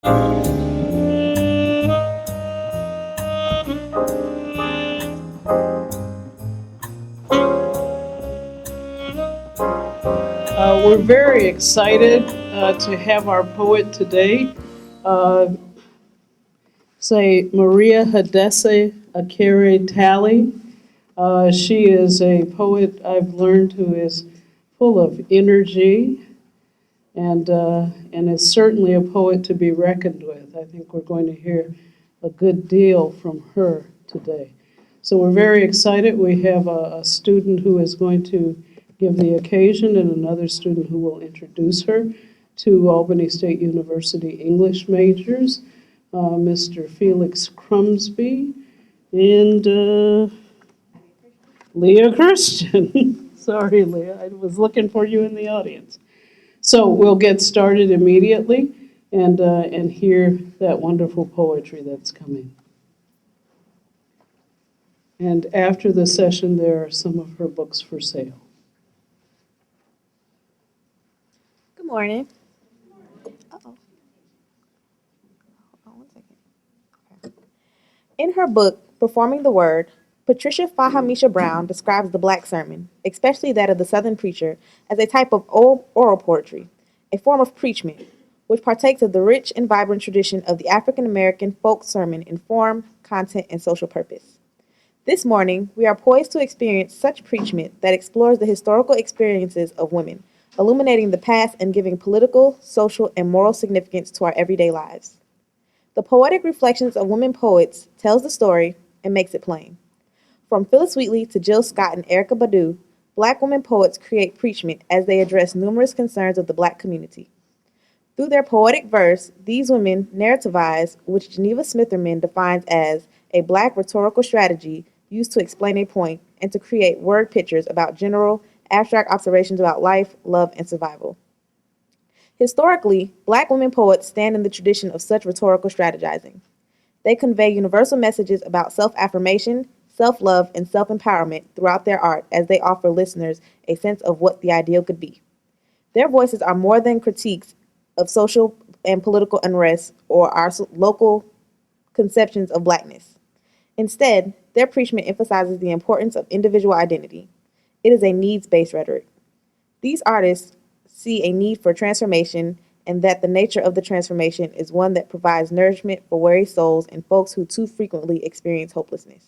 We're very excited to have our poet today, uh, say Mariahadessa Ekere Tallie. She is a poet I've learned who is full of energy and is certainly a poet to be reckoned with. I think we're going to hear a good deal from her today. So we're very excited. We have a student who is going to give the occasion and another student who will introduce her to Albany State University English majors, Mr. Felix Crumsby and Leah Christian. Sorry, Leah, I was looking for you in the audience. So we'll get started immediately and hear that wonderful poetry that's coming. And after the session, there are some of her books for sale. Good morning. Uh-oh. Oh, 1 second. Okay. In her book, Performing the Word, Patricia Fahamisha Brown describes the Black sermon, especially that of the Southern preacher, as a type of oral poetry, a form of preachment, which partakes of the rich and vibrant tradition of the African American folk sermon in form, content, and social purpose. This morning, we are poised to experience such preachment that explores the historical experiences of women, illuminating the past and giving political, social, and moral significance to our everyday lives. The poetic reflections of women poets tells the story and makes it plain. From Phyllis Wheatley to Gil Scott and Erykah Badu, Black women poets create preachment as they address numerous concerns of the Black community. Through their poetic verse, these women narrativize, which Geneva Smitherman defines as a Black rhetorical strategy used to explain a point and to create word pictures about general, abstract observations about life, love, and survival. Historically, Black women poets stand in the tradition of such rhetorical strategizing. They convey universal messages about self-affirmation, self-love, and self-empowerment throughout their art as they offer listeners a sense of what the ideal could be. Their voices are more than critiques of social and political unrest or our local conceptions of Blackness. Instead, their preachment emphasizes the importance of individual identity. It is a needs-based rhetoric. These artists see a need for transformation and that the nature of the transformation is one that provides nourishment for weary souls and folks who too frequently experience hopelessness.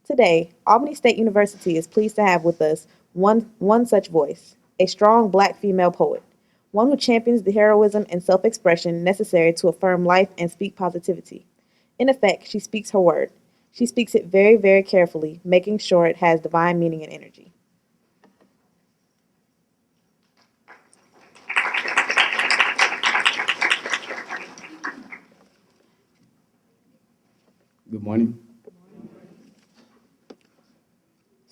Today, Albany State University is pleased to have with us one such voice, a strong Black female poet, one who champions the heroism and self-expression necessary to affirm life and speak positivity. In effect, she speaks her word. She speaks it very, very carefully, making sure it has divine meaning and energy. Good morning.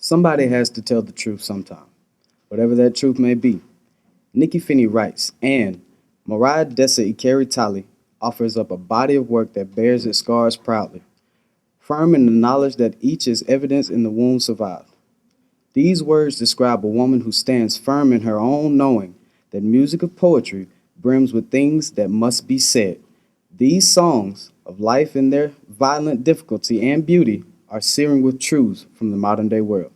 Somebody has to tell the truth sometime, whatever that truth may be. Nikki Finney writes, and Mariahadessa Ekere Tallie offers up a body of work that bears its scars proudly, firm in the knowledge that each is evidence in the wound survived. These words describe a woman who stands firm in her own knowing that music of poetry brims with things that must be said. These songs of life in their violent difficulty and beauty are searing with truths from the modern day world.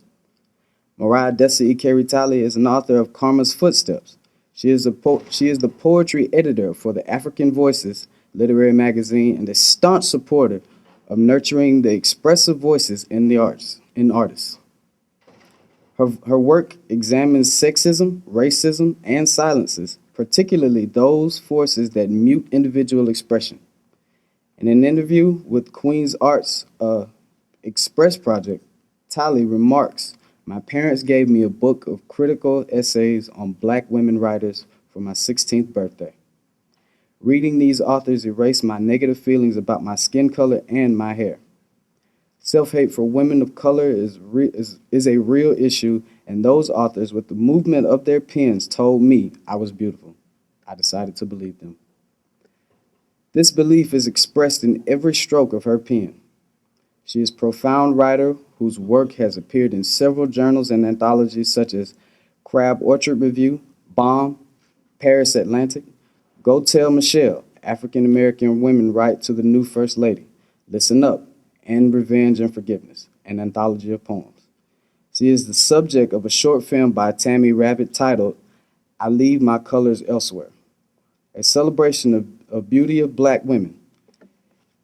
Mariahadessa Ekere Tallie is an author of Karma's Footsteps. She is the poetry editor for the African Voices literary magazine and a staunch supporter of nurturing the expressive voices in the arts, in artists. Her work examines sexism, racism, and silences, particularly those forces that mute individual expression. In an interview with Queen's Arts Express Project, Tallie remarks, "My parents gave me a book of critical essays on Black women writers for my 16th birthday. Reading these authors erased my negative feelings about my skin color and my hair. Self-hate for women of color is a real issue, and those authors, with the movement of their pens, told me I was beautiful. I decided to believe them." This belief is expressed in every stroke of her pen. She is a profound writer whose work has appeared in several journals and anthologies such as Crab Orchard Review, Bomb, Paris Atlantic, Go Tell Michelle, African American women write to the new First Lady, Listen Up, and Revenge and Forgiveness, an anthology of poems. She is the subject of a short film by Tammy Rabbit titled I Leave My Colors Elsewhere, a celebration of beauty of black women.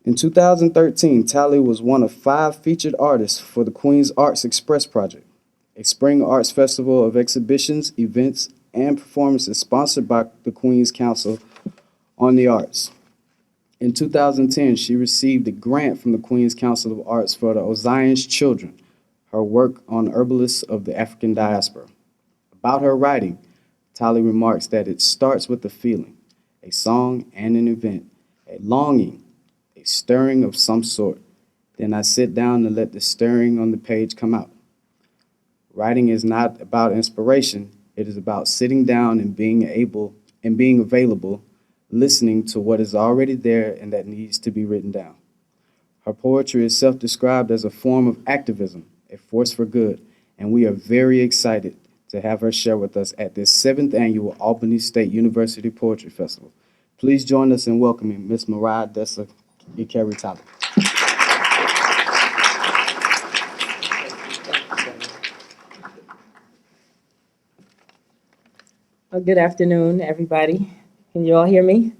In 2013, Tallie was one of 5 featured artists for the Queen's Arts Express Project, a spring arts festival of exhibitions, events, and performances sponsored by the Queen's Council on the Arts. In 2010, she received a grant from the Queen's Council of Arts for the Ozion's Children, her work on herbalists of the African diaspora. About her writing, Tallie remarks that it starts with a feeling, a song and an event, a longing, a stirring of some sort. Then I sit down and let the stirring on the page come out. Writing is not about inspiration, it is about sitting down and being available, listening to what is already there and that needs to be written down. Her poetry is self-described as a form of activism, a force for good, and we are very excited to have her share with us at this 7th annual Albany State University Poetry Festival. Please join us in welcoming Miss Mariahadessa Ekere Tallie. Well, good afternoon, everybody. Can you all hear me?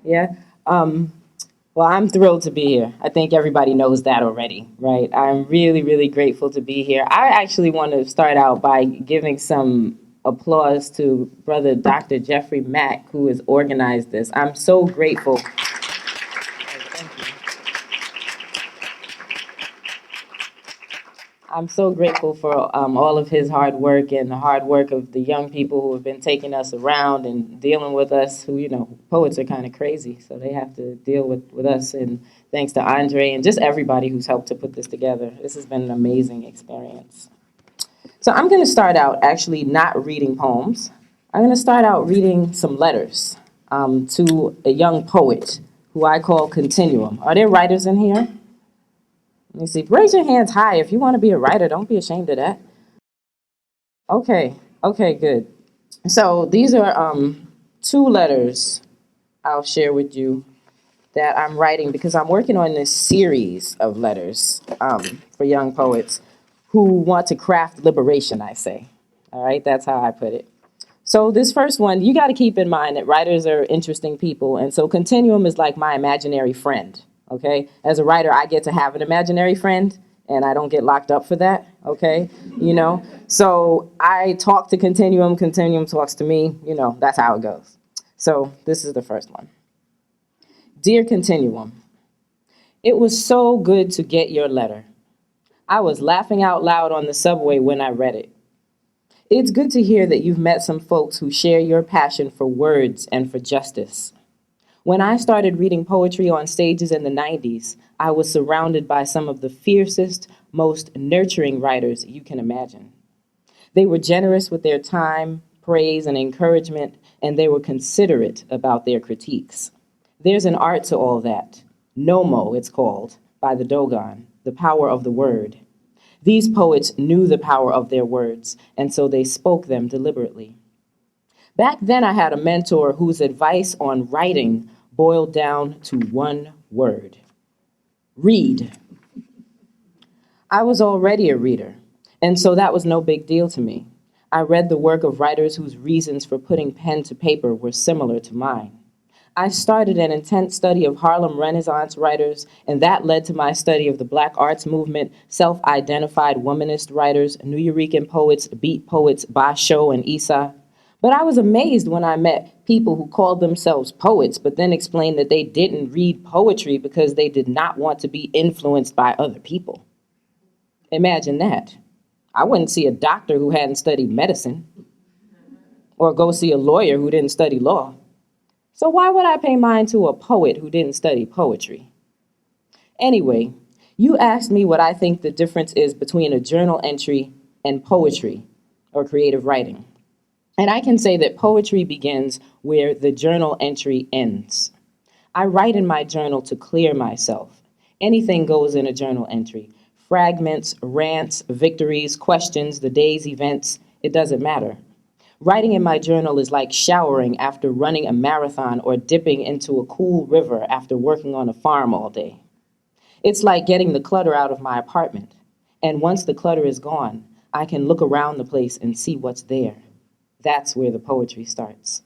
Yeah. Well, I'm thrilled to be here. I think everybody knows that already, right? I'm really, really grateful to be here. I actually want to start out by giving some applause to Brother Dr. Jeffrey Mack, who has organized this. I'm so grateful. I'm so grateful for all of his hard work and the hard work of the young people who have been taking us around and dealing with us, who, you know, poets are kind of crazy, so they have to deal with us. And thanks to Andre and just everybody who's helped to put this together. This has been an amazing experience. So I'm going to start out actually not reading poems. I'm going to start out reading some letters to a young poet who I call Continuum. Are there writers in here? Let me see. Raise your hands high if you want to be a writer. Don't be ashamed of that. Okay, good. So these are 2 letters I'll share with you that I'm writing because I'm working on this series of letters for young poets who want to craft liberation, I say. All right, that's how I put it. So this first one, you got to keep in mind that writers are interesting people, and so Continuum is like my imaginary friend. Okay, as a writer, I get to have an imaginary friend, and I don't get locked up for that. Okay, you know. So I talk to Continuum. Continuum talks to me. You know, that's how it goes. So this is the first one. Dear Continuum, it was so good to get your letter. I was laughing out loud on the subway when I read it. It's good to hear that you've met some folks who share your passion for words and for justice. When I started reading poetry on stages in the 90s, I was surrounded by some of the fiercest, most nurturing writers you can imagine. They were generous with their time, praise, and encouragement, and they were considerate about their critiques. There's an art to all that. Nomo, it's called, by the Dogon, the power of the word. These poets knew the power of their words, and so they spoke them deliberately. Back then, I had a mentor whose advice on writing boiled down to one word: read. I was already a reader, and so that was no big deal to me. I read the work of writers whose reasons for putting pen to paper were similar to mine. I started an intense study of Harlem Renaissance writers, and that led to my study of the Black arts movement, self-identified womanist writers, Nuyorican poets, beat poets, Basho and Issa. But I was amazed when I met people who called themselves poets, but then explained that they didn't read poetry because they did not want to be influenced by other people. Imagine that. I wouldn't see a doctor who hadn't studied medicine, or go see a lawyer who didn't study law. So why would I pay mine to a poet who didn't study poetry? Anyway, you asked me what I think the difference is between a journal entry and poetry or creative writing. And I can say that poetry begins where the journal entry ends. I write in my journal to clear myself. Anything goes in a journal entry. Fragments, rants, victories, questions, the day's events, it doesn't matter. Writing in my journal is like showering after running a marathon or dipping into a cool river after working on a farm all day. It's like getting the clutter out of my apartment. And once the clutter is gone, I can look around the place and see what's there. That's where the poetry starts.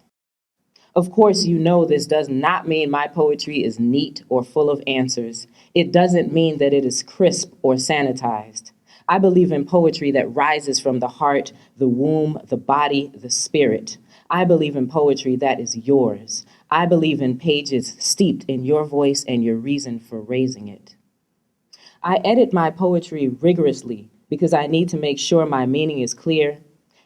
Of course, you know this does not mean my poetry is neat or full of answers. It doesn't mean that it is crisp or sanitized. I believe in poetry that rises from the heart, the womb, the body, the spirit. I believe in poetry that is yours. I believe in pages steeped in your voice and your reason for raising it. I edit my poetry rigorously because I need to make sure my meaning is clear.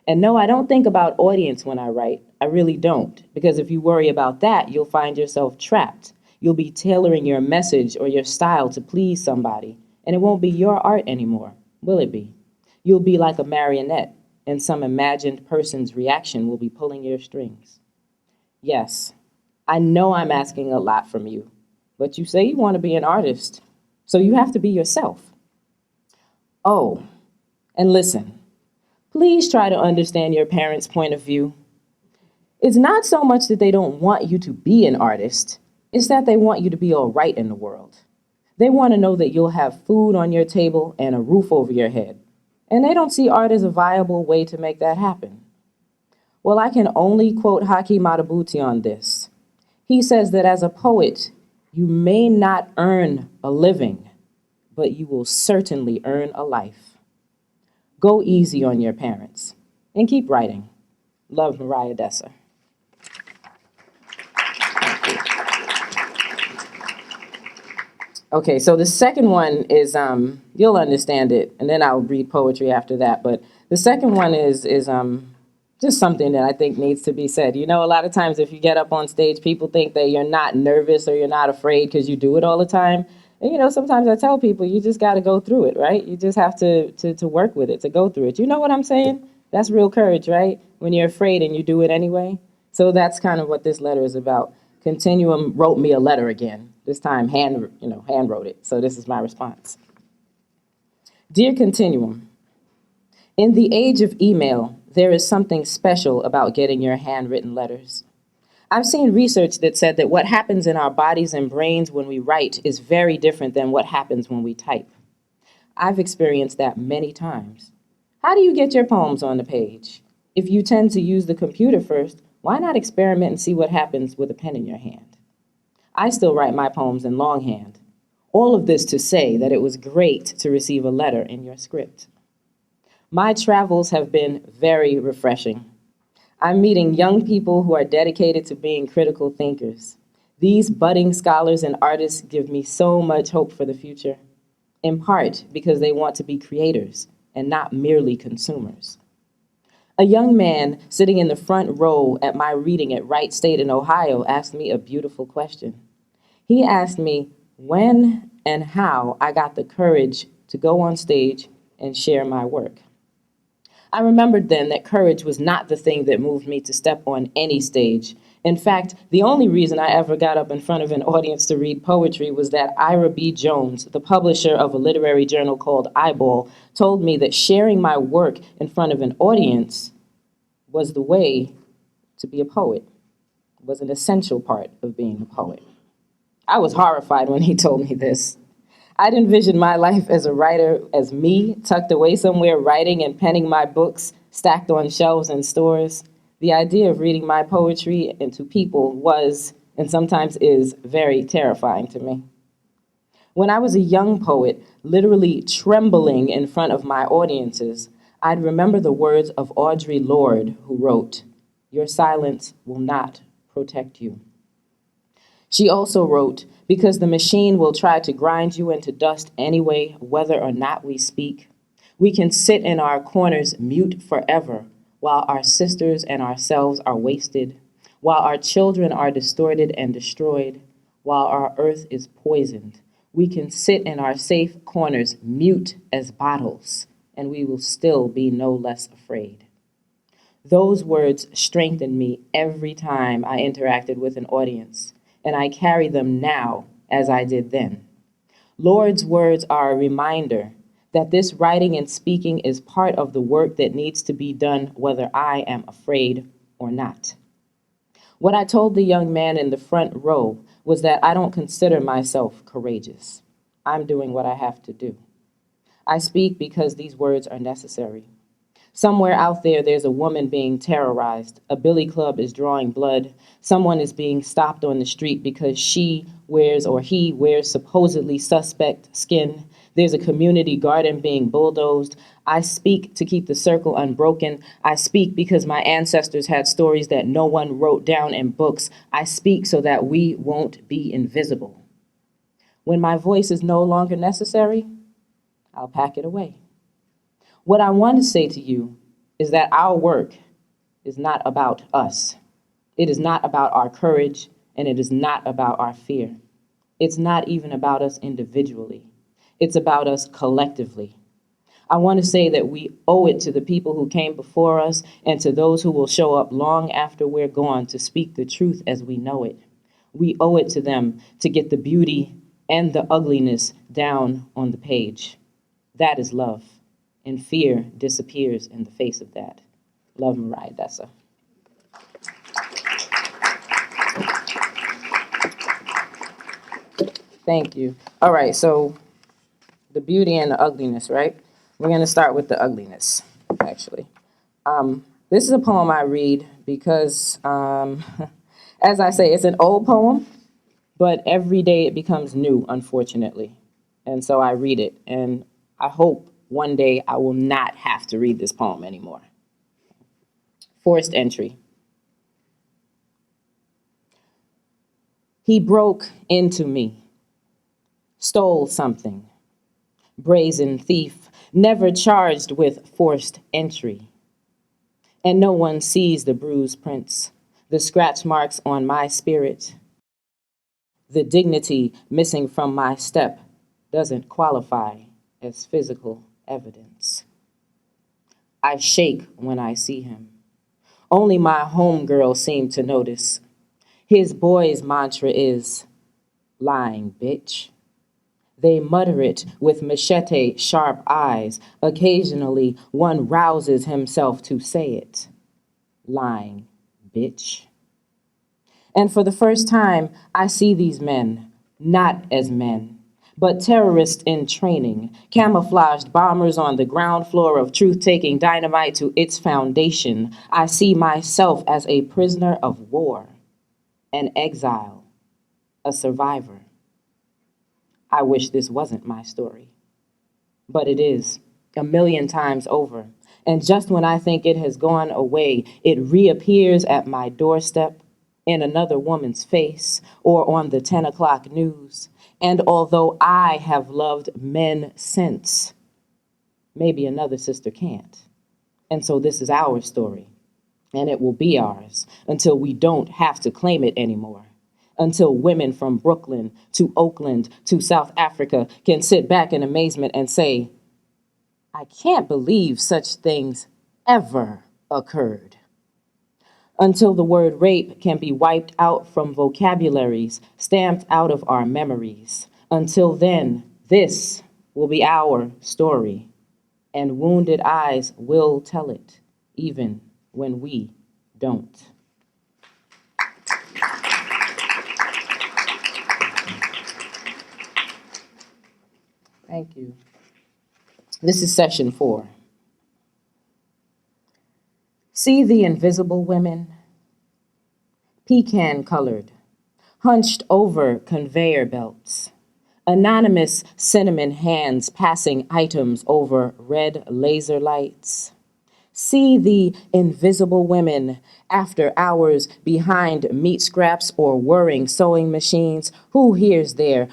And no, I don't think about audience when I write. I really don't, because if you worry about that, you'll find yourself trapped. You'll be tailoring your message or your style to please somebody, and it won't be your art anymore, will it be? You'll be like a marionette, and some imagined person's reaction will be pulling your strings. Yes, I know I'm asking a lot from you, but you say you want to be an artist, so you have to be yourself. Oh, and listen, please try to understand your parents' point of view. It's not so much that they don't want you to be an artist, it's that they want you to be all right in the world. They want to know that you'll have food on your table and a roof over your head. And they don't see art as a viable way to make that happen. Well, I can only quote Haki Madhubuti on this. He says that as a poet, you may not earn a living, but you will certainly earn a life. Go easy on your parents and keep writing. Love, Mariahadessa. Okay, so the second one is, you'll understand it, and then I'll read poetry after that. But the second one is just something that I think needs to be said. You know, a lot of times if you get up on stage, people think that you're not nervous or you're not afraid because you do it all the time. And, you know, sometimes I tell people you just got to go through it, right? You just have to work with it, to go through it. You know what I'm saying? That's real courage, right? When you're afraid and you do it anyway. So that's kind of what this letter is about. Continuum wrote me a letter again. This time hand wrote it. So this is my response. Dear Continuum, in the age of email, there is something special about getting your handwritten letters. I've seen research that said that what happens in our bodies and brains when we write is very different than what happens when we type. I've experienced that many times. How do you get your poems on the page? If you tend to use the computer first, why not experiment and see what happens with a pen in your hand? I still write my poems in longhand. All of this to say that it was great to receive a letter in your script. My travels have been very refreshing. I'm meeting young people who are dedicated to being critical thinkers. These budding scholars and artists give me so much hope for the future, in part because they want to be creators and not merely consumers. A young man sitting in the front row at my reading at Wright State in Ohio asked me a beautiful question. He asked me when and how I got the courage to go on stage and share my work. I remembered then that courage was not the thing that moved me to step on any stage. In fact, the only reason I ever got up in front of an audience to read poetry was that Ira B. Jones, the publisher of a literary journal called Eyeball, told me that sharing my work in front of an audience was the way to be a poet, was an essential part of being a poet. I was horrified when he told me this. I'd envisioned my life as a writer as me, tucked away somewhere writing and penning my books, stacked on shelves in stores. The idea of reading my poetry to people was, and sometimes is, very terrifying to me. When I was a young poet, literally trembling in front of my audiences, I'd remember the words of Audre Lorde, who wrote, "Your silence will not protect you." She also wrote, "Because the machine will try to grind you into dust anyway, whether or not we speak. We can sit in our corners mute forever, while our sisters and ourselves are wasted, while our children are distorted and destroyed, while our earth is poisoned. We can sit in our safe corners mute as bottles, and we will still be no less afraid." Those words strengthened me every time I interacted with an audience, and I carry them now as I did then. Lord's words are a reminder that this writing and speaking is part of the work that needs to be done whether I am afraid or not. What I told the young man in the front row was that I don't consider myself courageous. I'm doing what I have to do. I speak because these words are necessary. Somewhere out there, there's a woman being terrorized. A billy club is drawing blood. Someone is being stopped on the street because she wears or he wears supposedly suspect skin. There's a community garden being bulldozed. I speak to keep the circle unbroken. I speak because my ancestors had stories that no one wrote down in books. I speak so that we won't be invisible. When my voice is no longer necessary, I'll pack it away. What I want to say to you is that our work is not about us. It is not about our courage, and it is not about our fear. It's not even about us individually. It's about us collectively. I want to say that we owe it to the people who came before us and to those who will show up long after we're gone to speak the truth as we know it. We owe it to them to get the beauty and the ugliness down on the page. That is love. And fear disappears in the face of that. Love, Mariahadessa. Thank you. All right, so the beauty and the ugliness, right? We're going to start with the ugliness, actually. This is a poem I read because, as I say, it's an old poem, but every day it becomes new, unfortunately. And so I read it, and I hope one day I will not have to read this poem anymore. Forced entry. He broke into me, stole something, brazen thief, never charged with forced entry. And no one sees the bruised prints, the scratch marks on my spirit. The dignity missing from my step doesn't qualify as physical evidence. I shake when I see him. Only my homegirl seemed to notice. His boy's mantra is, lying, bitch. They mutter it with machete-sharp eyes. Occasionally, one rouses himself to say it. Lying, bitch. And for the first time, I see these men, not as men, but terrorists in training, camouflaged bombers on the ground floor of truth taking dynamite to its foundation. I see myself as a prisoner of war, an exile, a survivor. I wish this wasn't my story, but it is, a million times over. And just when I think it has gone away, it reappears at my doorstep, in another woman's face, or on the 10 o'clock news. And although I have loved men since, maybe another sister can't. And so this is our story, and it will be ours until we don't have to claim it anymore. Until women from Brooklyn to Oakland to South Africa can sit back in amazement and say, I can't believe such things ever occurred. Until the word rape can be wiped out from vocabularies, stamped out of our memories. Until then, this will be our story, and wounded eyes will tell it, even when we don't. Thank you. This is session 4. See the invisible women, pecan-colored, hunched over conveyor belts, anonymous cinnamon hands passing items over red laser lights. See the invisible women after hours behind meat scraps or whirring sewing machines. Who hears their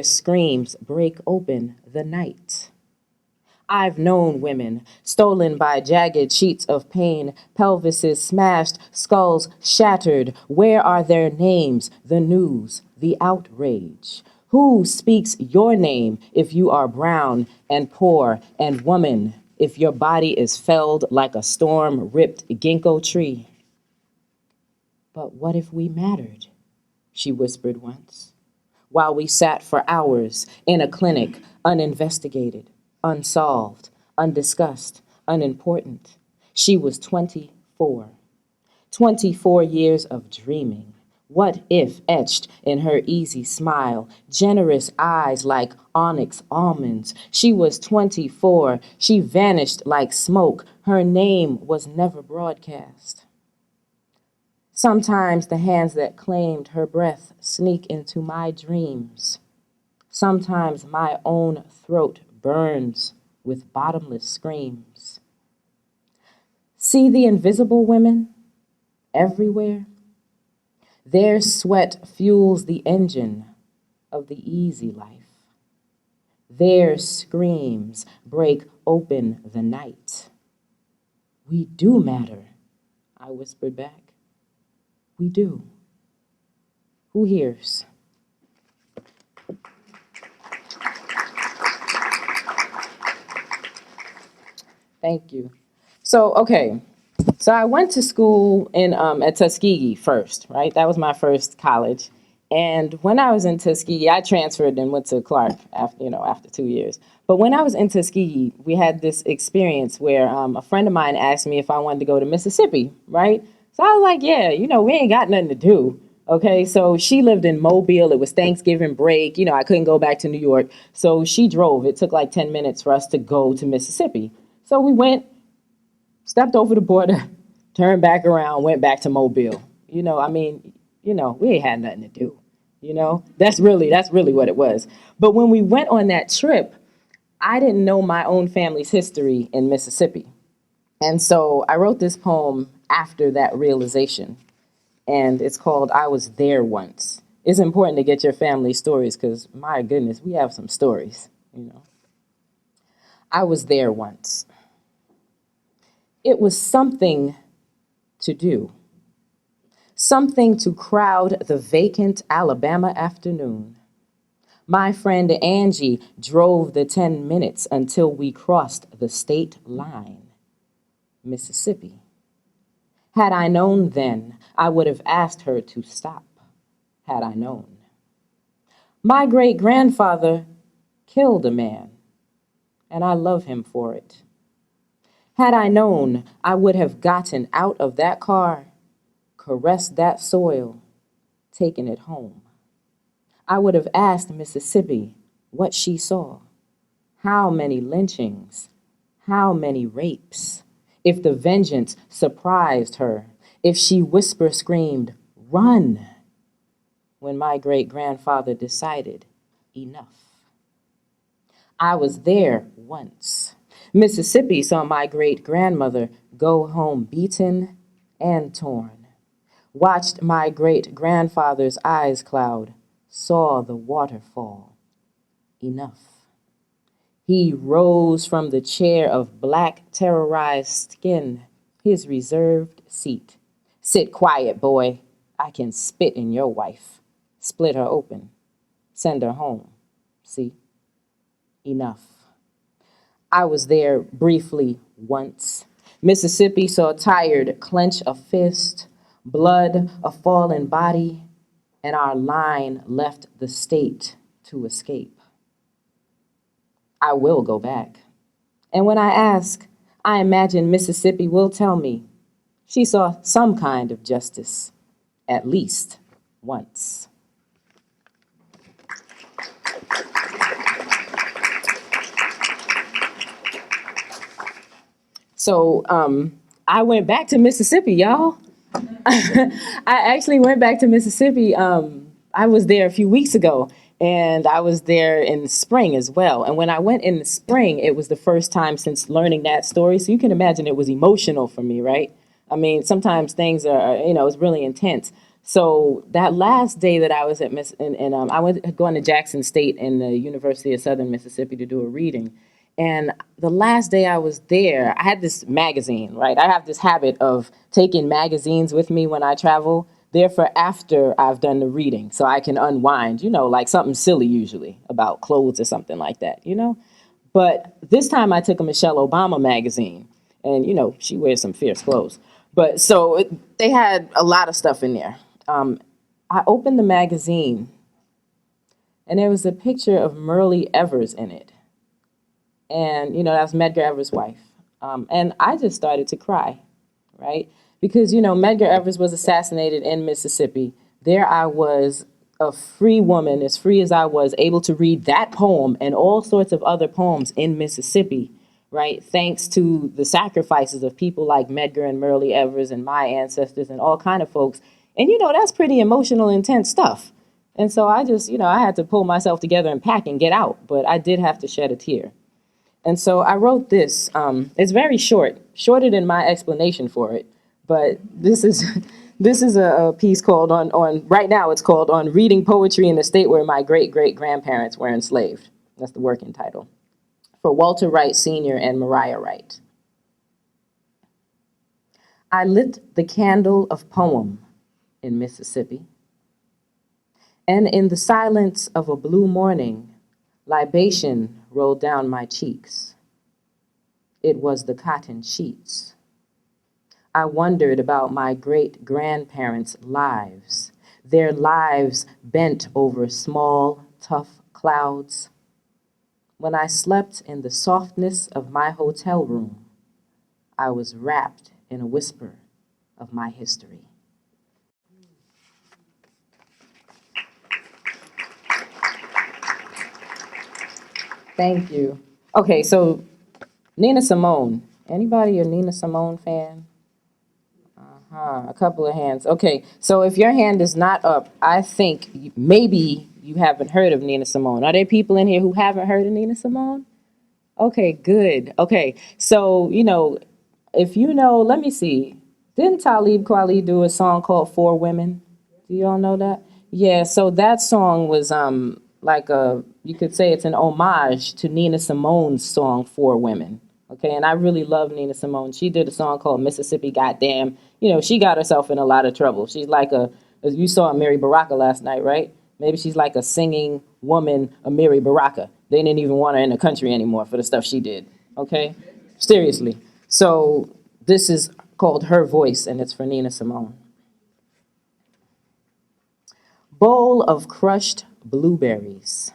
screams break open the night? I've known women stolen by jagged sheets of pain, pelvises smashed, skulls shattered. Where are their names, the news, the outrage? Who speaks your name if you are brown and poor and woman, if your body is felled like a storm-ripped ginkgo tree? But what if we mattered? She whispered once. while we sat for hours in a clinic, uninvestigated, unsolved, undiscussed, unimportant. She was 24. 24 years of dreaming. What if etched in her easy smile, generous eyes like onyx almonds? She was 24. She vanished like smoke. Her name was never broadcast. Sometimes the hands that claimed her breath sneak into my dreams. Sometimes my own throat burns with bottomless screams. See the invisible women everywhere? Their sweat fuels the engine of the easy life. Their screams break open the night. We do matter, I whispered back. We do. Who hears? Thank you. So I went to school in at Tuskegee first, right? That was my first college. And when I was in Tuskegee, I transferred and went to Clark after 2 years. But when I was in Tuskegee, we had this experience where a friend of mine asked me if I wanted to go to Mississippi, right? So I was like, yeah, we ain't got nothing to do. Okay, so she lived in Mobile. It was Thanksgiving break. I couldn't go back to New York. So she drove. It took like 10 minutes for us to go to Mississippi. So we went, stepped over the border, turned back around, went back to Mobile. We ain't had nothing to do. That's really what it was. But when we went on that trip, I didn't know my own family's history in Mississippi. And so I wrote this poem after that realization. And it's called I Was There Once. It's important to get your family stories because, my goodness, we have some stories, I was there once. It was something to do. Something to crowd the vacant Alabama afternoon. My friend Angie drove the 10 minutes until we crossed the state line, Mississippi. Had I known then, I would have asked her to stop, had I known. My great-grandfather killed a man, and I love him for it. Had I known, I would have gotten out of that car, caressed that soil, taken it home. I would have asked Mississippi what she saw, how many lynchings, how many rapes, if the vengeance surprised her, if she whisper screamed, run, when my great-grandfather decided enough. I was there once. Mississippi saw my great-grandmother go home beaten and torn, watched my great-grandfather's eyes cloud, saw the waterfall. Enough. He rose from the chair of black terrorized skin, his reserved seat. Sit quiet, boy. I can spit in your wife. Split her open. Send her home. See? Enough. I was there briefly once. Mississippi saw tired clench a fist, blood a fallen body, and our line left the state to escape. I will go back. And when I ask, I imagine Mississippi will tell me she saw some kind of justice, at least once. So I went back to Mississippi, y'all. I actually went back to Mississippi. I was there a few weeks ago, and I was there in the spring as well. And when I went in the spring, it was the first time since learning that story. So you can imagine it was emotional for me, right? I mean, sometimes things are, it's really intense. So that last day that I was at I went going to Jackson State and the University of Southern Mississippi to do a reading. And the last day I was there, I had this magazine, right? I have this habit of taking magazines with me when I travel. Therefore, after I've done the reading, so I can unwind, like something silly usually about clothes or something like that, But this time I took a Michelle Obama magazine, and, she wears some fierce clothes. But so they had a lot of stuff in there. I opened the magazine, And there was a picture of Myrlie Evers in it. And, that was Medgar Evers' wife. And I just started to cry, right? Because, Medgar Evers was assassinated in Mississippi. There I was, a free woman, as free as I was, able to read that poem and all sorts of other poems in Mississippi, right? Thanks to the sacrifices of people like Medgar and Myrlie Evers and my ancestors and all kind of folks. And, that's pretty emotional, intense stuff. And so I just, I had to pull myself together and pack and get out. But I did have to shed a tear. And so I wrote this. It's very shorter than my explanation for it. But this is a piece called on right now it's called On Reading Poetry in the State Where My Great-Great-Grandparents Were Enslaved. That's the working title. For Walter Wright Sr. and Mariah Wright. I lit the candle of poem in Mississippi. And in the silence of a blue morning, libation rolled down my cheeks. It was the cotton sheets. I wondered about my great-grandparents' lives, their lives bent over small, tough clouds. When I slept in the softness of my hotel room, I was wrapped in a whisper of my history. Thank you. Okay, so Nina Simone. Anybody a Nina Simone fan? A couple of hands. Okay, so if your hand is not up, I think maybe you haven't heard of Nina Simone. Are there people in here who haven't heard of Nina Simone? Okay, good. Okay, so, if let me see. Didn't Talib Kweli do a song called For Women? Do you all know that? Yeah, so that song was you could say it's an homage to Nina Simone's song For Women. Okay, and I really love Nina Simone. She did a song called Mississippi Goddamn. She got herself in a lot of trouble. She's like you saw Mary Baraka last night, right? Maybe she's like a singing woman, a Mary Baraka. They didn't even want her in the country anymore for the stuff she did, okay? Seriously. So this is called Her Voice, and it's for Nina Simone. Bowl of crushed blueberries.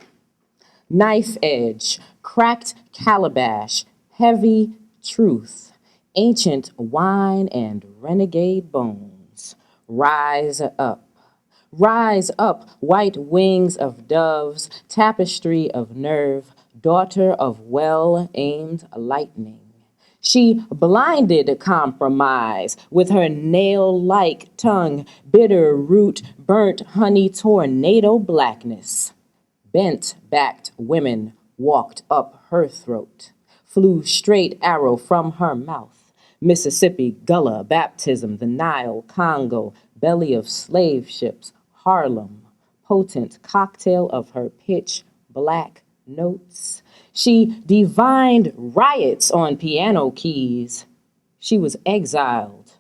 Knife edge, cracked calabash, heavy truth, ancient wine and renegade bones. Rise up, white wings of doves, tapestry of nerve, daughter of well-aimed lightning. She blinded compromise with her nail-like tongue, bitter root, burnt honey, tornado blackness. Bent-backed women walked up her throat, flew straight arrow from her mouth. Mississippi, Gullah, baptism, the Nile, Congo, belly of slave ships, Harlem, potent cocktail of her pitch black notes. She divined riots on piano keys. She was exiled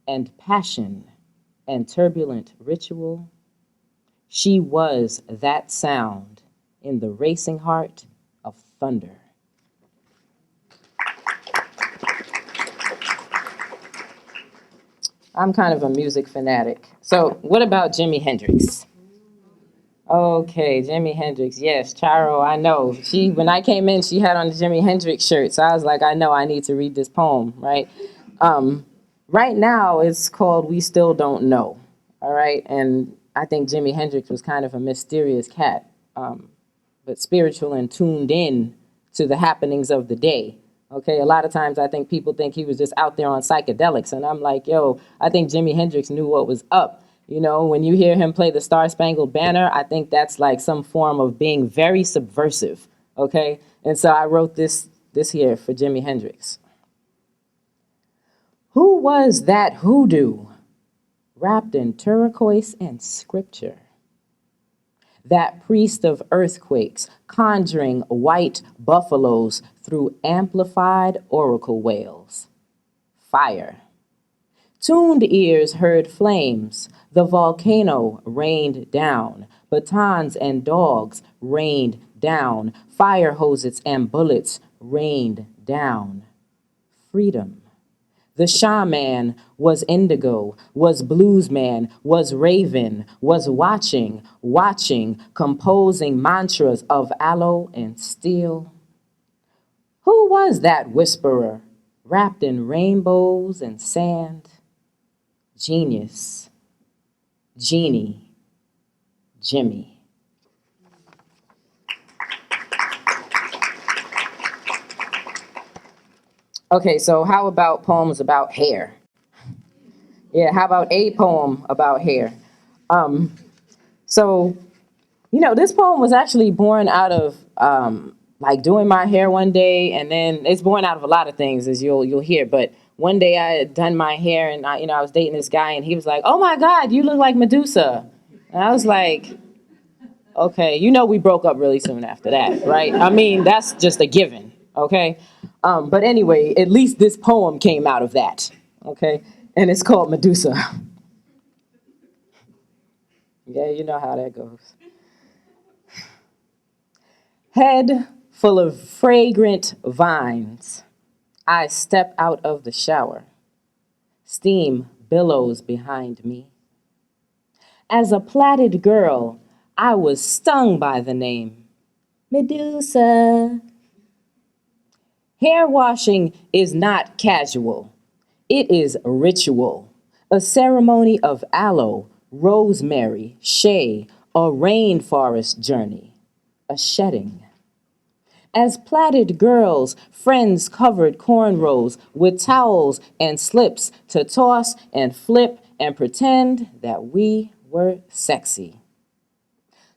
and passion and turbulent ritual. She was that sound in the racing heart of thunder. I'm kind of a music fanatic. So what about Jimi Hendrix? Okay, Jimi Hendrix. Yes, Charo, I know. When I came in, she had on the Jimi Hendrix shirt. So I was like, I know I need to read this poem, right? Right now, it's called We Still Don't Know, all right? And I think Jimi Hendrix was kind of a mysterious cat, but spiritual and tuned in to the happenings of the day. Okay, a lot of times I think people think he was just out there on psychedelics. And I'm like, yo, I think Jimi Hendrix knew what was up. When you hear him play the Star Spangled Banner, I think that's like some form of being very subversive. Okay, and so I wrote this here for Jimi Hendrix. Who was that hoodoo wrapped in turquoise and scripture? That priest of earthquakes, conjuring white buffaloes through amplified oracle wails. Fire. Tuned ears heard flames. The volcano rained down. Batons and dogs rained down. Fire hoses and bullets rained down. Freedom. The shaman was indigo, was bluesman, was raven, was watching, composing mantras of aloe and steel. Who was that whisperer, wrapped in rainbows and sand? Genius, genie, Jimmy. Okay, so how about poems about hair? Yeah, how about a poem about hair? So, this poem was actually born out of like doing my hair one day, and then it's born out of a lot of things, as you'll hear. But one day I had done my hair, and I was dating this guy, and he was like, "Oh my God, you look like Medusa," and I was like, "Okay, we broke up really soon after that, right? I mean, that's just a given, okay." But anyway, at least this poem came out of that, okay, and it's called Medusa. Yeah, you know how that goes. Head full of fragrant vines, I step out of the shower. Steam billows behind me. As a plaited girl, I was stung by the name Medusa. Hair washing is not casual. It is ritual, a ceremony of aloe, rosemary, shea, a rainforest journey, a shedding. As plaited girls, friends covered cornrows with towels and slips to toss and flip and pretend that we were sexy.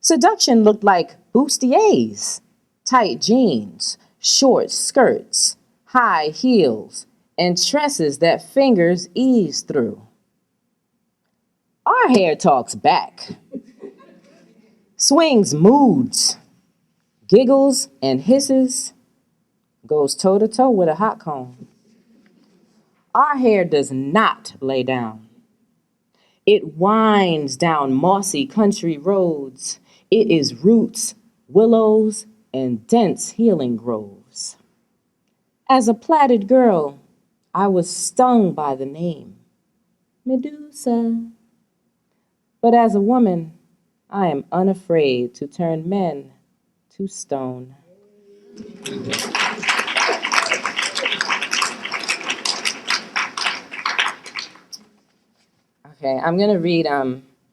Seduction looked like bustiers, tight jeans, short skirts, high heels, and tresses that fingers ease through. Our hair talks back, swings moods, giggles and hisses, goes toe-to-toe with a hot comb. Our hair does not lay down. It winds down mossy country roads. It is roots, willows, and dense healing groves. As a plaited girl, I was stung by the name Medusa. But as a woman, I am unafraid to turn men to stone. Okay, I'm gonna read,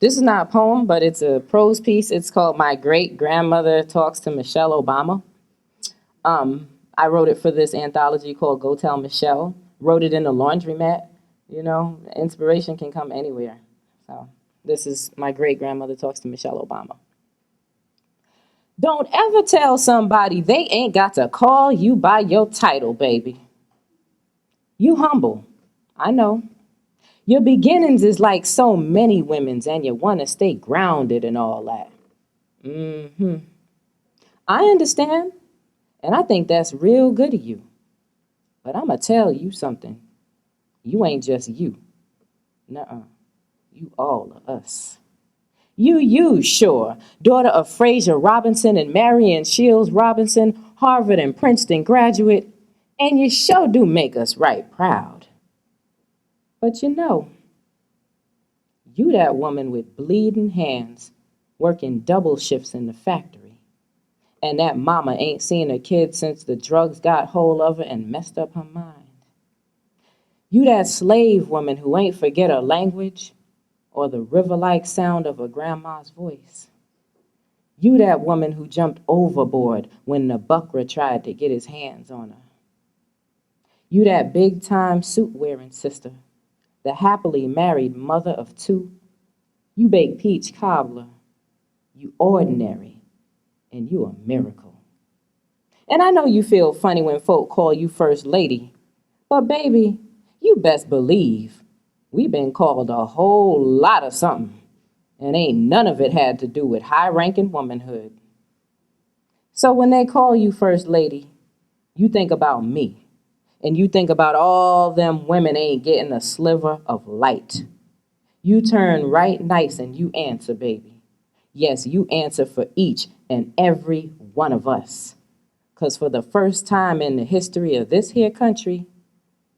this is not a poem, but it's a prose piece. It's called My Great Grandmother Talks to Michelle Obama. I wrote it for this anthology called Go Tell Michelle. Wrote it in a laundromat. Inspiration can come anywhere. So this is My Great Grandmother Talks to Michelle Obama. Don't ever tell somebody they ain't got to call you by your title, baby. You humble, I know. Your beginnings is like so many women's, and you want to stay grounded and all that. I understand, and I think that's real good of you. But I'ma tell you something. You ain't just you. Nuh-uh. You all of us. You, sure. Daughter of Fraser Robinson and Marion Shields Robinson, Harvard and Princeton graduate. And you sure do make us right proud. But you that woman with bleeding hands, working double shifts in the factory. And that mama ain't seen her kid since the drugs got hold of her and messed up her mind. You that slave woman who ain't forget her language or the river-like sound of her grandma's voice. You that woman who jumped overboard when the buckra tried to get his hands on her. You that big-time suit-wearing sister, the happily married mother of two. You bake peach cobbler. You ordinary, and you a miracle. And I know you feel funny when folk call you first lady, but baby, you best believe we been called a whole lot of something, and ain't none of it had to do with high-ranking womanhood. So when they call you first lady, you think about me, and you think about all them women ain't getting a sliver of light. You turn right nice and you answer, baby. Yes, you answer for each and every one of us. 'Cause for the first time in the history of this here country,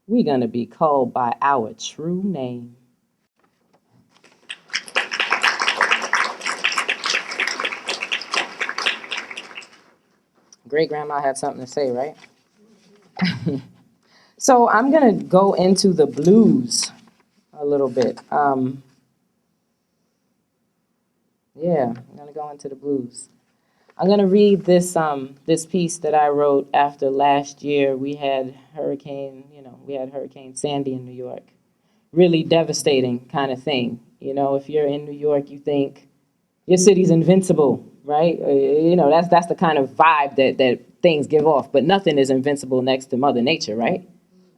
we're going to be called by our true name. Great grandma had something to say, right? So I'm going to go into the blues a little bit. I'm going to go into the blues. I'm going to read this piece that I wrote after last year. We had Hurricane Sandy in New York. Really devastating kind of thing. You know, if you're in New York, you think your city's invincible, right? That's the kind of vibe that things give off. But nothing is invincible next to Mother Nature, right?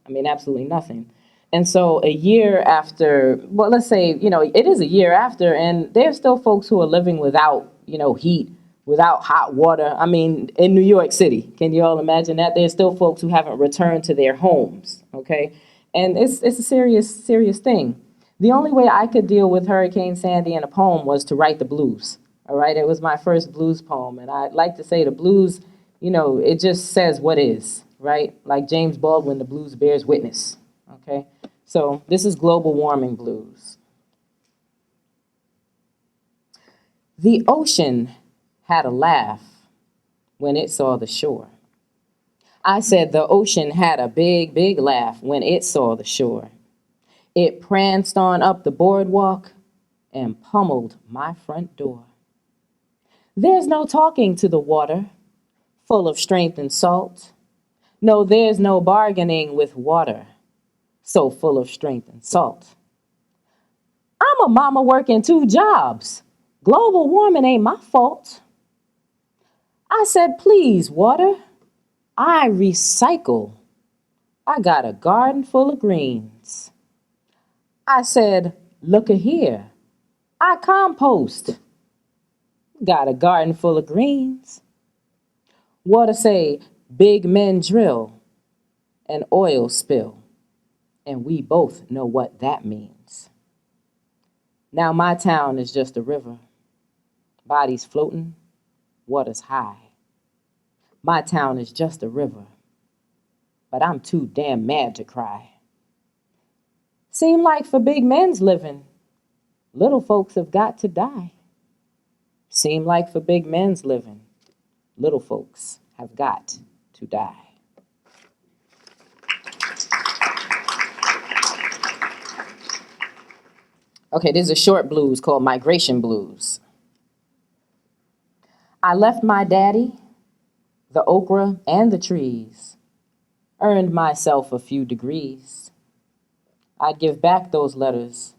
I mean, absolutely nothing. And so a year after, well, let's say, it is a year after, and there's still folks who are living without, heat, without hot water. I mean, in New York City, can you all imagine that? There's still folks who haven't returned to their homes, okay? And it's a serious, serious thing. The only way I could deal with Hurricane Sandy in a poem was to write the blues, all right? It was my first blues poem, and I'd like to say the blues, it just says what is, right? Like James Baldwin, the blues bears witness, okay? So this is global warming blues. The ocean had a laugh when it saw the shore. I said the ocean had a big, big laugh when it saw the shore. It pranced on up the boardwalk and pummeled my front door. There's no talking to the water, full of strength and salt. No, there's no bargaining with water, so full of strength and salt. I'm a mama working 2 jobs. Global warming ain't my fault. I said, please, water, I recycle. I got a garden full of greens. I said, look-a here, I compost. Got a garden full of greens. Water say, big men drill and oil spill. And we both know what that means. Now my town is just a river. Bodies floating, water's high. My town is just a river, but I'm too damn mad to cry. Seem like for big men's living, little folks have got to die. Seem like for big men's living, little folks have got to die. Okay, this is a short blues called Migration Blues. I left my daddy, the okra and the trees, earned myself a few degrees. I'd give back those letters,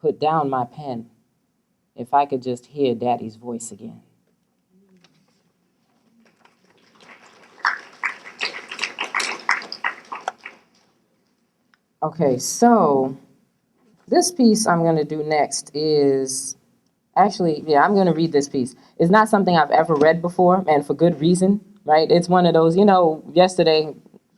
put down my pen, if I could just hear daddy's voice again. Okay, so this piece I'm going to do next is, I'm going to read this piece. It's not something I've ever read before, and for good reason, right? It's one of those, yesterday,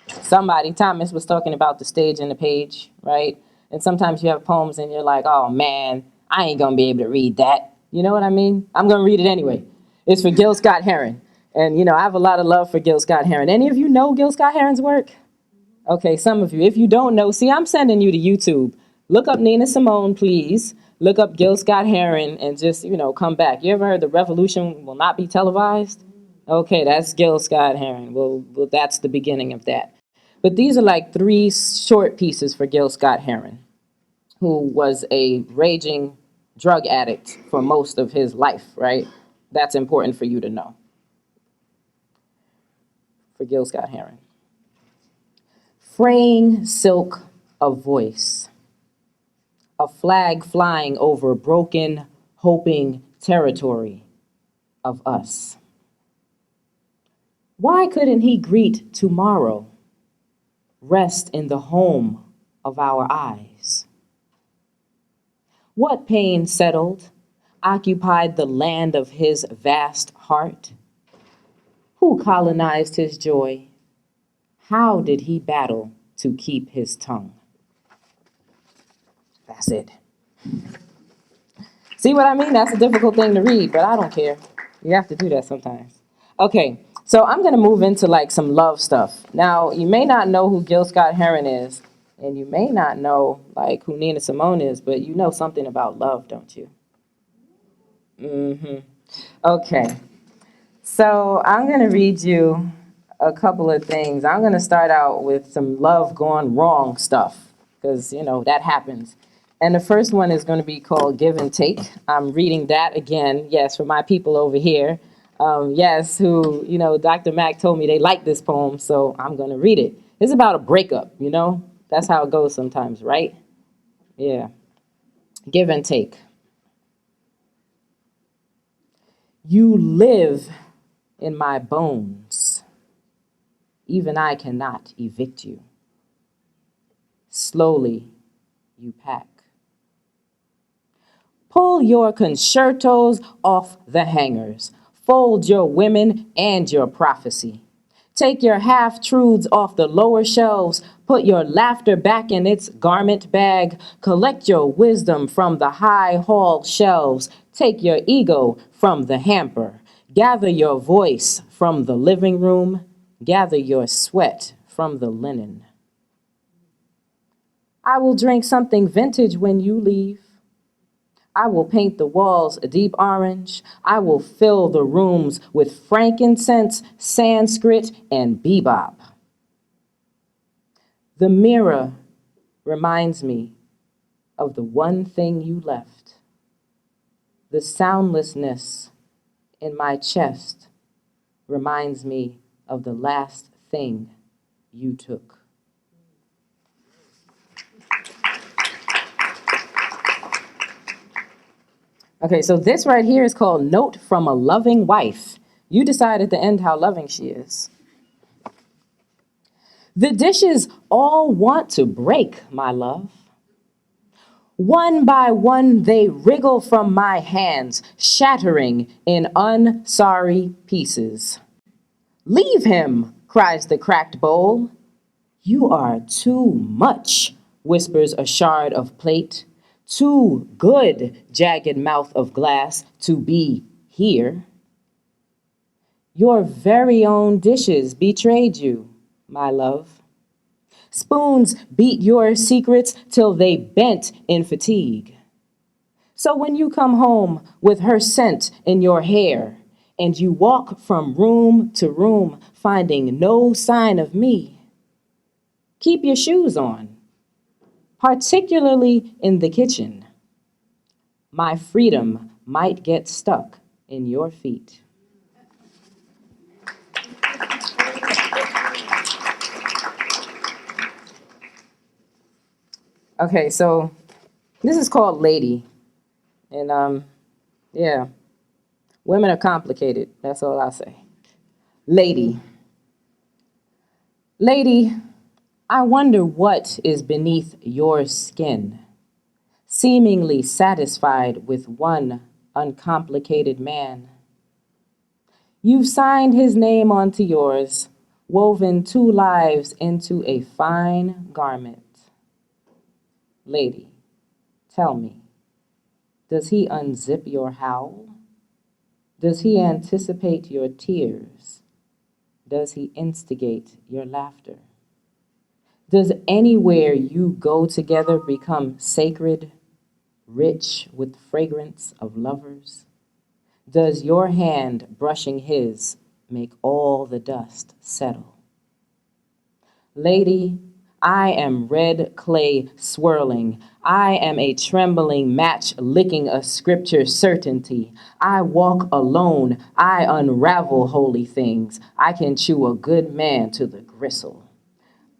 Thomas was talking about the stage and the page, right? And sometimes you have poems and you're like, oh man, I ain't going to be able to read that. You know what I mean? I'm going to read it anyway. It's for Gil Scott Herron. And, I have a lot of love for Gil Scott Herron. Any of you know Gil Scott Herron's work? Okay, some of you. If you don't know, see, I'm sending you to YouTube. Look up Nina Simone, please. Look up Gil Scott Herron and just, come back. You ever heard the revolution will not be televised? Okay, that's Gil Scott Herron. Well, that's the beginning of that. But these are like 3 short pieces for Gil Scott Herron, who was a raging drug addict for most of his life, right? That's important for you to know. For Gil Scott Herron. Fraying silk of voice. A flag flying over broken, hoping territory of us. Why couldn't he greet tomorrow? Rest in the home of our eyes. What pain settled, occupied the land of his vast heart? Who colonized his joy? How did he battle to keep his tongue? That's it. See what I mean? That's a difficult thing to read, but I don't care. You have to do that sometimes. Okay, so I'm going to move into like some love stuff. Now, you may not know who Gil Scott Herron is, And you may not know, like, who Nina Simone is, but you know something about love, don't you? Okay. So I'm going to read you a couple of things. I'm going to start out with some love gone wrong stuff, because, you know, that happens. And the first one is going to be called Give and Take. I'm reading that again, yes, for my people over here. Yes, who, you know, Dr. Mack told me they like this poem, so I'm going to read it. It's about a breakup, you know? That's how it goes sometimes, right? Yeah. Give and take. You live in my bones. Even I cannot evict you. Slowly, you pack. Pull your concertos off the hangers. Fold your women and your prophecy. Take your half-truths off the lower shelves. Put your laughter back in its garment bag. Collect your wisdom from the high hall shelves. Take your ego from the hamper. Gather your voice from the living room. Gather your sweat from the linen. I will drink something vintage when you leave. I will paint the walls a deep orange. I will fill the rooms with frankincense, Sanskrit, and bebop. The mirror reminds me of the one thing you left. The soundlessness in my chest reminds me of the last thing you took. Okay, so this right here is called Note from a Loving Wife. You decide at the end how loving she is. The dishes all want to break, my love. One by one they wriggle from my hands, shattering in unsorry pieces. Leave him, cries the cracked bowl. You are too much, whispers a shard of plate. Too good, jagged mouth of glass, to be here. Your very own dishes betrayed you, my love. Spoons beat your secrets till they bent in fatigue. So when you come home with her scent in your hair, and you walk from room to room finding no sign of me, keep your shoes on, particularly in the kitchen. My freedom might get stuck in your feet. Okay, so this is called Lady. And yeah, women are complicated. That's all I'll say. Lady. Lady, I wonder what is beneath your skin, seemingly satisfied with one uncomplicated man. You've signed his name onto yours, woven two lives into a fine garment. Lady, tell me, does he unzip your howl? Does he anticipate your tears? Does he instigate your laughter? Does anywhere you go together become sacred, rich with fragrance of lovers? Does your hand brushing his make all the dust settle? Lady, I am red clay swirling. I am a trembling match licking a scripture certainty. I walk alone. I unravel holy things. I can chew a good man to the gristle.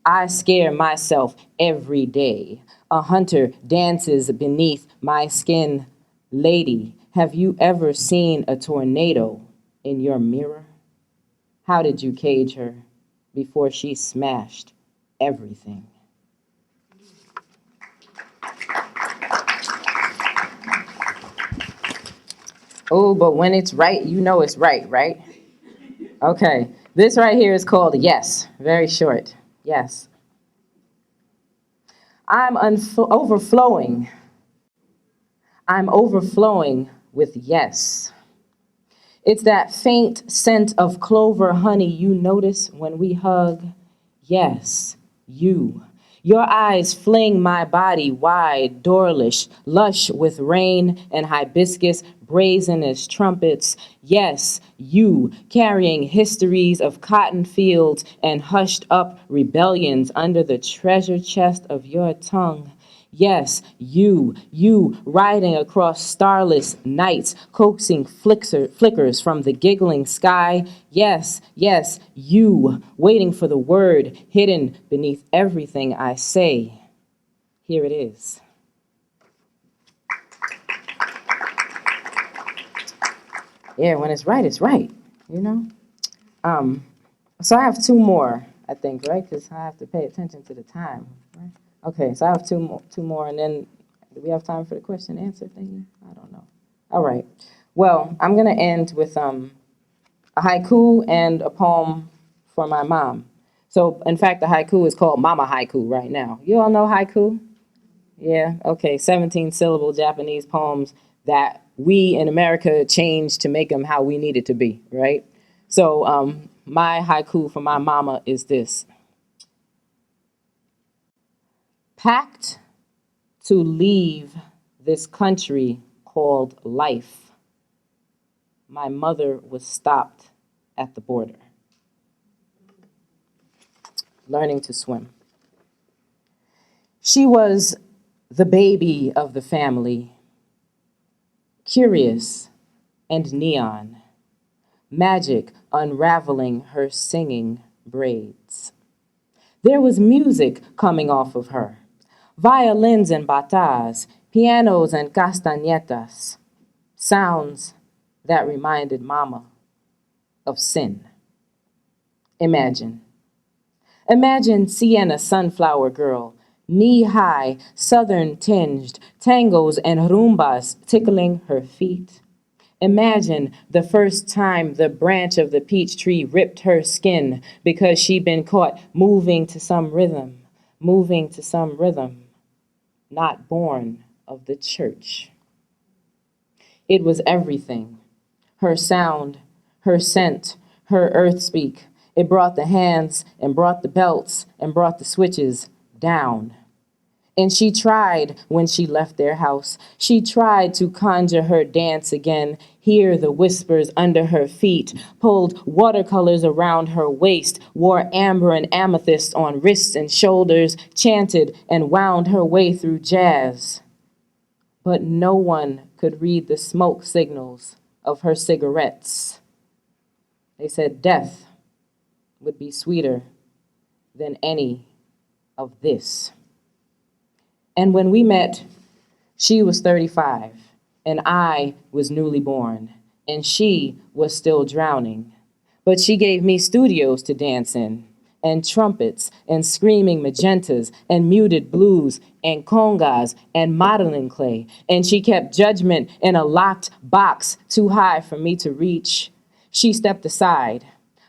I scare myself every day. A hunter dances beneath my skin. Lady, have you ever seen a tornado in your mirror? How did you cage her before she smashed everything? Oh, but when it's right, you know it's right, right? Okay, this right here is called Yes, very short. Yes. I'm overflowing. I'm overflowing with yes. It's that faint scent of clover honey you notice when we hug. Yes, you. Your eyes fling my body wide, doorlish, lush with rain and hibiscus, brazen as trumpets. Yes, you, carrying histories of cotton fields and hushed up rebellions under the treasure chest of your tongue. Yes, you, riding across starless nights, coaxing flickers from the giggling sky. Yes, you, waiting for the word hidden beneath everything I say. Here it is. Yeah, when it's right, you know? So I have two more, I think, right? Because I have to pay attention to the time, right? Okay, so I have two more, and then do we have time for the question and answer thingy? I don't know. All right. Well, I'm going to end with a haiku and a poem for my mom. So, in fact, the haiku is called Mama Haiku right now. You all know haiku? Yeah, okay, 17-syllable Japanese poems that we in America changed to make them how we need it to be, right? So my haiku for my mama is this. Packed to leave this country called life, my mother was stopped at the border, learning to swim. She was the baby of the family, curious and neon, magic unraveling her singing braids. There was music coming off of her, violins and batas, pianos and castañetas, sounds that reminded Mama of sin. Imagine Sienna Sunflower Girl, knee-high, southern-tinged, tangos and rumbas tickling her feet. Imagine the first time the branch of the peach tree ripped her skin because she'd been caught moving to some rhythm, not born of the church. It was everything. Her sound, her scent, her earth speak. It brought the hands and brought the belts and brought the switches down. And she tried when she left their house. She tried to conjure her dance again, hear the whispers under her feet, pulled watercolors around her waist, wore amber and amethyst on wrists and shoulders, chanted and wound her way through jazz. But no one could read the smoke signals of her cigarettes. They said death would be sweeter than any of this. And when we met, she was 35, and I was newly born, and she was still drowning. But she gave me studios to dance in, and trumpets, and screaming magentas, and muted blues, and congas, and modeling clay. And she kept judgment in a locked box too high for me to reach. She stepped aside.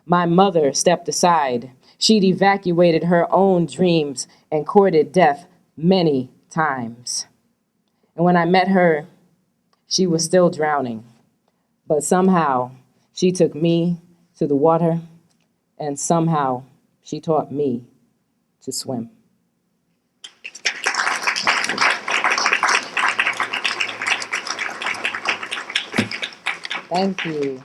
My mother stepped aside. She'd evacuated her own dreams and courted death many times. And when I met her, she was still drowning. But somehow she took me to the water, and somehow she taught me to swim. Thank you.